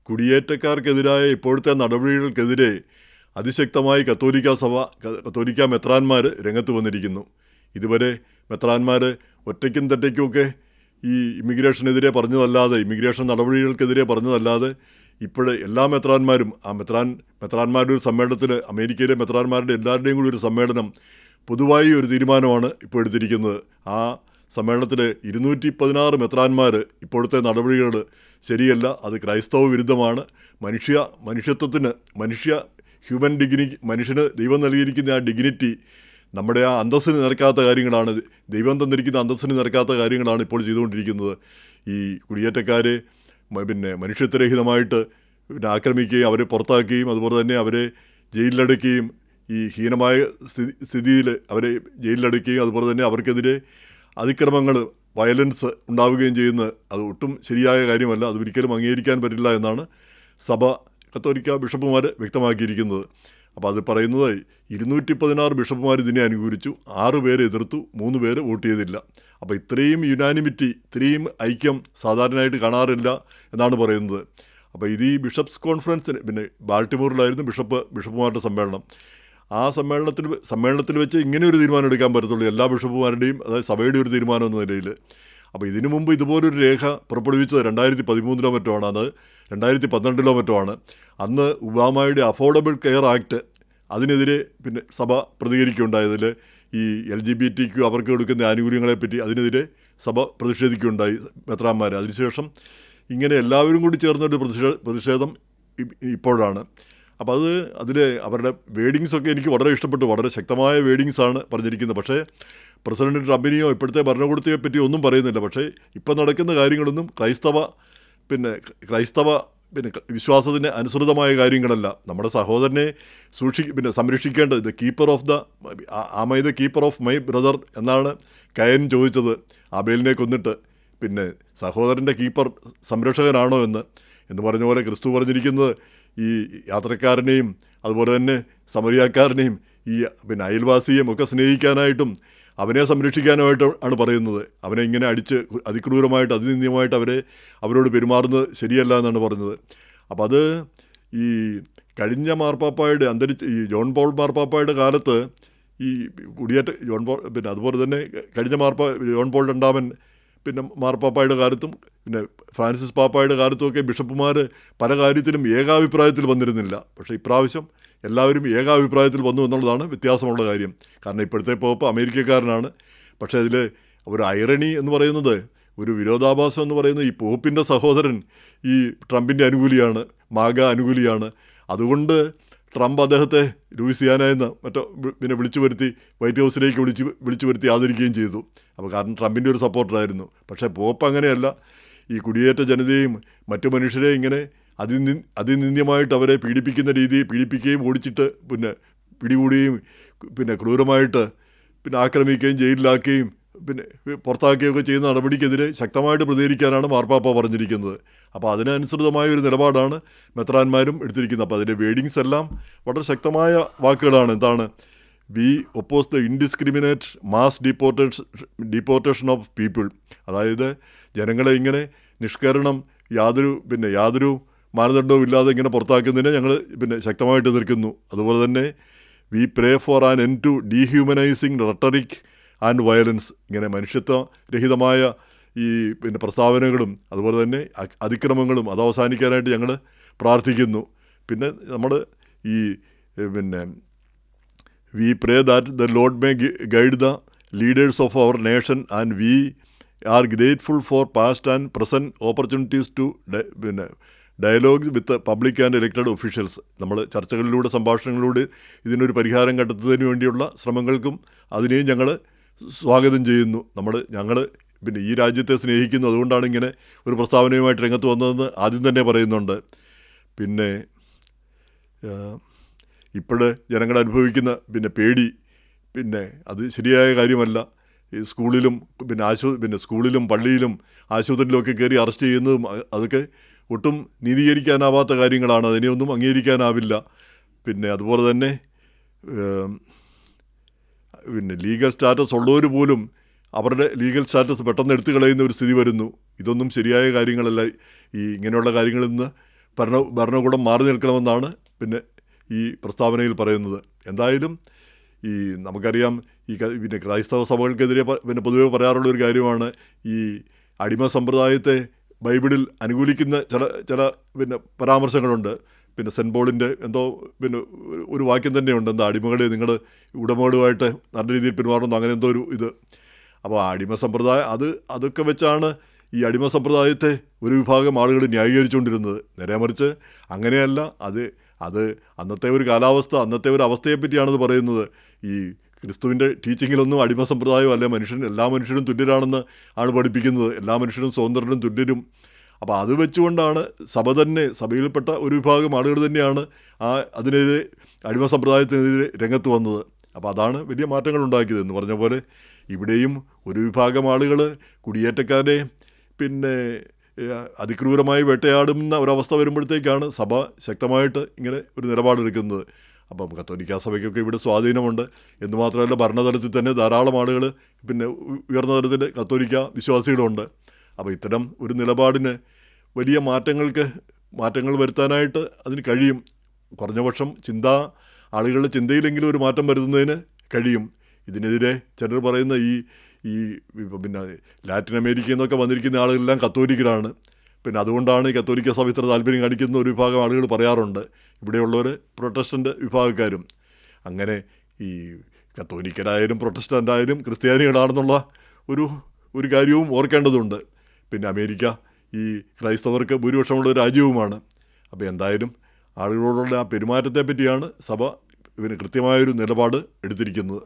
കുടിയേറ്റക്കാർക്കെതിരായ ഇപ്പോഴത്തെ നടപടികൾക്കെതിരെ അതിശക്തമായി കത്തോലിക്ക മെത്രാന്മാർ രംഗത്ത് വന്നിരിക്കുന്നു. ഇതുവരെ മെത്രാന്മാർ ഒറ്റയ്ക്കും തെറ്റയ്ക്കുമൊക്കെ ഈ ഇമിഗ്രേഷനെതിരെ പറഞ്ഞതല്ലാതെ, ഇമിഗ്രേഷൻ നടപടികൾക്കെതിരെ പറഞ്ഞതല്ലാതെ ഇപ്പോഴേ എല്ലാ മെത്രാന്മാരും മെത്രാന്മാരുടെ ഒരു സമ്മേളനത്തിൽ, അമേരിക്കയിലെ മെത്രാന്മാരുടെ എല്ലാവരുടെയും കൂടി ഒരു സമ്മേളനം, പൊതുവായി ഒരു തീരുമാനമാണ് ഇപ്പോൾ എടുത്തിരിക്കുന്നത്. ആ സമ്മേളനത്തിൽ 216 മെത്രാന്മാർ ഇപ്പോഴത്തെ നടപടികൾ ശരിയല്ല, അത് ക്രൈസ്തവ വിരുദ്ധമാണ്, ഹ്യൂമൻ ഡിഗ്നിറ്റി, മനുഷ്യന് ദൈവം നൽകിയിരിക്കുന്ന ആ ഡിഗ്നിറ്റി, നമ്മുടെ ആ അന്തസ്സിന് നിരക്കാത്ത കാര്യങ്ങളാണ്, ദൈവം തന്നിരിക്കുന്ന അന്തസ്സിന് നിരക്കാത്ത കാര്യങ്ങളാണ് ഇപ്പോൾ ചെയ്തുകൊണ്ടിരിക്കുന്നത്. ഈ കുടിയേറ്റക്കാരെ മനുഷ്യത്വരഹിതമായിട്ട് ആക്രമിക്കുകയും അവരെ പുറത്താക്കുകയും അതുപോലെ തന്നെ അവരെ ജയിലിലടയ്ക്കുകയും, ഈ ഹീനമായ സ്ഥിതിയിൽ അവരെ ജയിലിലടയ്ക്കുകയും അതുപോലെ തന്നെ അവർക്കെതിരെ അതിക്രമങ്ങൾ, വയലൻസ് ഉണ്ടാവുകയും ചെയ്യുന്നത് അത് ഒട്ടും ശരിയായ കാര്യമല്ല. അത് ഒരിക്കലും അംഗീകരിക്കാൻ പറ്റില്ല എന്നാണ് കത്തോലിക്ക ബിഷപ്പുമാർ വ്യക്തമാക്കിയിരിക്കുന്നത്. അപ്പോൾ അത് പറയുന്നത് 216 ബിഷപ്പുമാർ ഇതിനെ അനുകൂലിച്ചു, 6 പേര് എതിർത്തു, 3 പേര് വോട്ട് ചെയ്തില്ല. അപ്പോൾ ഇത്രയും യുനാനിമിറ്റി, ഇത്രയും ഐക്യം സാധാരണയായിട്ട് കാണാറില്ല എന്നാണ് പറയുന്നത്. അപ്പോൾ ഇത് ഈ ബിഷപ്സ് കോൺഫറൻസിന്, പിന്നെ ബാൾട്ടിമോറിലായിരുന്നു ബിഷപ്പുമാരുടെ സമ്മേളനം. ആ സമ്മേളനത്തിൽ വെച്ച് ഇങ്ങനെ ഒരു തീരുമാനം എടുക്കാൻ പറ്റത്തുള്ളൂ, എല്ലാ ബിഷപ്പുമാരുടെയും, അതായത് സഭയുടെ ഒരു തീരുമാനം എന്ന നിലയിൽ. അപ്പോൾ ഇതിനു മുമ്പ് ഇതുപോലൊരു രേഖ പുറപ്പെടുവിച്ചത് 2013 മറ്റോ ആണ്, അത് 2012 മറ്റോ ആണ്. അന്ന് ഒബാമയുടെ അഫോർഡബിൾ കെയർ ആക്ട്, അതിനെതിരെ പിന്നെ സഭ പ്രതികരിക്കുകയുണ്ടായതിൽ ഈ LGBTQ അവർക്ക് കൊടുക്കുന്ന ആനുകൂല്യങ്ങളെപ്പറ്റി അതിനെതിരെ സഭ പ്രതിഷേധിക്കുകയുണ്ടായി മെത്രാന്മാർ. അതിനുശേഷം ഇങ്ങനെ എല്ലാവരും കൂടി ചേർന്നൊരു പ്രതിഷേധം ഇപ്പോഴാണ്. അപ്പോൾ അതിൽ അവരുടെ വേഡിങ്സൊക്കെ എനിക്ക് വളരെ ഇഷ്ടപ്പെട്ടു, വളരെ ശക്തമായ വേഡിങ്സാണ് പറഞ്ഞിരിക്കുന്നത്. പക്ഷേ പ്രസിഡന്റ് ട്രംപിനെയോ ഇപ്പോഴത്തെ ഭരണകൂടത്തെയോ പറ്റി ഒന്നും പറയുന്നില്ല. പക്ഷേ ഇപ്പം നടക്കുന്ന കാര്യങ്ങളൊന്നും ക്രൈസ്തവ വിശ്വാസത്തിന് അനുസൃതമായ കാര്യങ്ങളല്ല. നമ്മുടെ സഹോദരനെ സംരക്ഷിക്കേണ്ടത്, the keeper of my brother എന്നാണ് കയൻ ചോദിച്ചത് ആബേലിനെ കൊന്നിട്ട്. പിന്നെ സഹോദരൻ്റെ സംരക്ഷകനാണോ എന്ന് പറഞ്ഞ പോലെ ക്രിസ്തു പറഞ്ഞിരിക്കുന്നത് ഈ യാത്രക്കാരനെയും അതുപോലെ തന്നെ സമരിയാക്കാരനെയും ഈ അയൽവാസിയെയും ഒക്കെ സ്നേഹിക്കാനായിട്ടും അവനെ സംരക്ഷിക്കാനുമായിട്ട് ആണ് പറയുന്നത്. അവനെ ഇങ്ങനെ അടിച്ച് അതിക്രൂരമായിട്ട് അതിനിന്ദ്യമായിട്ട് അവരോട് പെരുമാറുന്നത് ശരിയല്ല എന്നാണ് പറഞ്ഞത്. അപ്പോൾ അത് ഈ കഴിഞ്ഞ മാർപ്പാപ്പായുടെ ഈ ജോൺ പോൾ മാർപ്പാപ്പായുടെ കാലത്ത് ഈ അതുപോലെ തന്നെ കഴിഞ്ഞ ജോൺ പോൾ രണ്ടാമൻ മാർപ്പാപ്പായുടെ കാലത്തും ഫ്രാൻസിസ് പാപ്പായുടെ കാലത്തുമൊക്കെ ബിഷപ്പുമാർ പല കാര്യത്തിലും ഏകാഭിപ്രായത്തിൽ വന്നിരുന്നില്ല. പക്ഷേ ഇപ്രാവശ്യം എല്ലാവരും ഏകാഭിപ്രായത്തിൽ വന്നു എന്നുള്ളതാണ് വ്യത്യാസമുള്ള കാര്യം. കാരണം ഇപ്പോഴത്തെ പോപ്പ് അമേരിക്കക്കാരനാണ്. പക്ഷേ അതിൽ ഒരു ഐറണി എന്ന് പറയുന്നത്, ഒരു വിരോധാഭാസം എന്ന് പറയുന്നത്, ഈ പോപ്പിൻ്റെ സഹോദരൻ ഈ ട്രംപിൻ്റെ അനുകൂലിയാണ്, അനുകൂലിയാണ്. അതുകൊണ്ട് ട്രംപ് അദ്ദേഹത്തെ ലൂയിസിയാനയെന്ന് വിളിച്ചു വരുത്തി വൈറ്റ് ഹൗസിലേക്ക് വിളിച്ചു വരുത്തി ആദരിക്കുകയും ചെയ്തു. അപ്പോൾ കാരണം ട്രംപിൻ്റെ ഒരു സപ്പോർട്ടറായിരുന്നു. പക്ഷേ പോപ്പ് അങ്ങനെയല്ല. ഈ കുടിയേറ്റ ജനതയെയും മറ്റു മനുഷ്യരെയും ഇങ്ങനെ അതിനിന്ദ്യമായിട്ട് അവരെ പീഡിപ്പിക്കുകയും ഓടിച്ചിട്ട് പിടികൂടുകയും ക്രൂരമായിട്ട് ആക്രമിക്കുകയും ജയിലിലാക്കുകയും പുറത്താക്കുകയൊക്കെ ചെയ്യുന്ന നടപടിക്കെതിരെ ശക്തമായിട്ട് പ്രതികരിക്കാനാണ് മാർപ്പാപ്പ പറഞ്ഞിരിക്കുന്നത്. അപ്പോൾ അതിനനുസൃതമായ ഒരു നിലപാടാണ് മെത്രാന്മാരും എടുത്തിരിക്കുന്നത്. അപ്പോൾ അതിൻ്റെ വേഡിങ്സ് എല്ലാം വളരെ ശക്തമായ വാക്കുകളാണ്. എന്താണ്? We oppose the indiscriminate mass deportation of people. അതായത് ജനങ്ങളെ ഇങ്ങനെ നിഷ്കരണം, യാതൊരു മാനദണ്ഡവും ഇല്ലാതെ ഇങ്ങനെ പുറത്താക്കുന്നതിനെ ഞങ്ങൾ ശക്തമായിട്ട് എതിർക്കുന്നു. അതുപോലെ തന്നെ we pray for an end to dehumanising rhetoric and violence. ഇങ്ങനെ മനുഷ്യത്വരഹിതമായ ഈ പ്രസ്താവനകളും അതുപോലെ തന്നെ അതിക്രമങ്ങളും അത് അവസാനിക്കാനായിട്ട് ഞങ്ങൾ പ്രാർത്ഥിക്കുന്നു. നമ്മൾ ഈ we pray that the Lord may guide the leaders of our nation and we are grateful for past and present opportunities to dialogue with public and elected officials. നമ്മൾ ചർച്ചകളിലൂടെ, സംഭാഷണങ്ങളിലൂടെ ഇതിനൊരു പരിഹാരം കണ്ടെത്തുന്നതിന് വേണ്ടിയുള്ള ശ്രമങ്ങൾക്കും അതിനെയും ഞങ്ങൾ സ്വാഗതം ചെയ്യുന്നു. ഞങ്ങൾ ഈ രാജ്യത്തെ സ്നേഹിക്കുന്നു, അതുകൊണ്ടാണ് ഇങ്ങനെ ഒരു പ്രസ്താവനയുമായിട്ട് രംഗത്ത് വന്നതെന്ന് ആദ്യം തന്നെ പറയുന്നുണ്ട്. ഇപ്പോഴ് ജനങ്ങൾ അനുഭവിക്കുന്ന പേടി അത് ശരിയായ കാര്യമല്ല. ഈ സ്കൂളിലും സ്കൂളിലും പള്ളിയിലും ആശുപത്രിയിലുമൊക്കെ കയറി അറസ്റ്റ് ചെയ്യുന്നതും അതൊക്കെ ഒട്ടും നീതീകരിക്കാനാവാത്ത കാര്യങ്ങളാണ്. അതിനെയൊന്നും അംഗീകരിക്കാനാവില്ല. അതുപോലെ തന്നെ ലീഗൽ സ്റ്റാറ്റസ് ഉള്ളവർ പോലും അവരുടെ ലീഗൽ സ്റ്റാറ്റസ് പെട്ടെന്ന് എടുത്തു കളയുന്ന ഒരു സ്ഥിതി വരുന്നു. ഇതൊന്നും ശരിയായ കാര്യങ്ങളല്ല. ഈ ഇങ്ങനെയുള്ള കാര്യങ്ങളിൽ നിന്ന് ഭരണകൂടം മാറി നിൽക്കണമെന്നാണ് പിന്നെ ഈ പ്രസ്താവനയിൽ പറയുന്നത്. എന്തായാലും ഈ നമുക്കറിയാം പിന്നെ ക്രൈസ്തവ സഭകൾക്കെതിരെ പിന്നെ പൊതുവെ പറയാറുള്ളൊരു കാര്യമാണ് ഈ അടിമ സമ്പ്രദായത്തെ ബൈബിളിൽ അനുകൂലിക്കുന്ന ചില പിന്നെ പരാമർശങ്ങളുണ്ട്. പിന്നെ സെൻറ്റ് പോളിൻ്റെ എന്തോ പിന്നെ ഒരു വാക്യം തന്നെയുണ്ട്, എന്താ അടിമകളെ നിങ്ങൾ ഉടമകളുമായിട്ട് നല്ല രീതിയിൽ പെരുമാറുന്നു, അങ്ങനെ എന്തോ ഒരു ഇത്. അപ്പോൾ അടിമ സമ്പ്രദായം അതൊക്കെ വെച്ചാണ് ഈ അടിമ സമ്പ്രദായത്തെ ഒരു വിഭാഗം ആളുകൾ ന്യായീകരിച്ചുകൊണ്ടിരുന്നത്. നേരെ മറിച്ച് അങ്ങനെയല്ല. അത് അന്നത്തെ ഒരു കാലാവസ്ഥ, അന്നത്തെ ഒരു അവസ്ഥയെപ്പറ്റിയാണത് പറയുന്നത്. ഈ ക്രിസ്തുവിൻ്റെ ടീച്ചിങ്ങിലൊന്നും അടിമ സമ്പ്രദായം അല്ല. എല്ലാ മനുഷ്യരും തുല്യരാണെന്ന് ആണ് പഠിപ്പിക്കുന്നത്. എല്ലാ മനുഷ്യരും സ്വതന്ത്രരും തുല്യരും. അപ്പോൾ അത് വെച്ചുകൊണ്ടാണ് സഭയിൽപ്പെട്ട ഒരു വിഭാഗം ആളുകൾ തന്നെയാണ് അതിനെതിരെ അടിമ സമ്പ്രദായത്തിനെതിരെ രംഗത്ത് വന്നത്. അപ്പോൾ അതാണ് വലിയ മാറ്റങ്ങൾ ഉണ്ടാക്കിയത്. എന്ന് പറഞ്ഞ പോലെ ഇവിടെയും ഒരു വിഭാഗം ആളുകൾ കുടിയേറ്റക്കാരെ പിന്നെ അതിക്രൂരമായി വേട്ടയാടുന്ന ഒരവസ്ഥ വരുമ്പോഴത്തേക്കാണ് സഭ ശക്തമായിട്ട് ഇങ്ങനെ ഒരു നിലപാടെടുക്കുന്നത്. അപ്പം കത്തോലിക്കാ സഭയ്ക്കൊക്കെ ഇവിടെ സ്വാധീനമുണ്ട്. എന്ന് മാത്രമല്ല ഭരണതലത്തിൽ തന്നെ ധാരാളം ആളുകൾ പിന്നെ ഉയർന്ന തലത്തിൽ കത്തോലിക്ക വിശ്വാസികളുണ്ട്. അപ്പോൾ ഇത്തരം ഒരു നിലപാടിന് വലിയ മാറ്റങ്ങൾ വരുത്താനായിട്ട് അതിന് കഴിയും. കുറഞ്ഞപക്ഷം ആളുകളുടെ ചിന്തയിലെങ്കിലും ഒരു മാറ്റം വരുത്തുന്നതിന് കഴിയും. ഇതിനെതിരെ ചിലർ പറയുന്ന ഈ പിന്നെ ലാറ്റിൻ അമേരിക്കയിൽ നിന്നൊക്കെ വന്നിരിക്കുന്ന ആളുകളെല്ലാം കത്തോലിക്കരാണ്. പിന്നെ അതുകൊണ്ടാണ് ഈ കത്തോലിക്ക സഭ ഇത്ര താല്പര്യം കാണിക്കുന്ന ഒരു വിഭാഗം ആളുകൾ പറയാറുണ്ട്. ഇവിടെയുള്ളവർ പ്രൊട്ടസ്റ്റൻ്റ് വിഭാഗക്കാരും. അങ്ങനെ ഈ കത്തോലിക്കരായാലും പ്രൊട്ടസ്റ്റൻ്റായാലും ക്രിസ്ത്യാനികളാണെന്നുള്ള ഒരു കാര്യവും ഓർക്കേണ്ടതുണ്ട്. പിന്നെ അമേരിക്ക ഈ ക്രൈസ്തവർക്ക് ഭൂരിപക്ഷമുള്ള രാജ്യവുമാണ്. അപ്പോൾ എന്തായാലും ആളുകളോടുള്ള ആ പെരുമാറ്റത്തെ പറ്റിയാണ് സഭ കൃത്യമായൊരു നിലപാട് എടുത്തിരിക്കുന്നത്.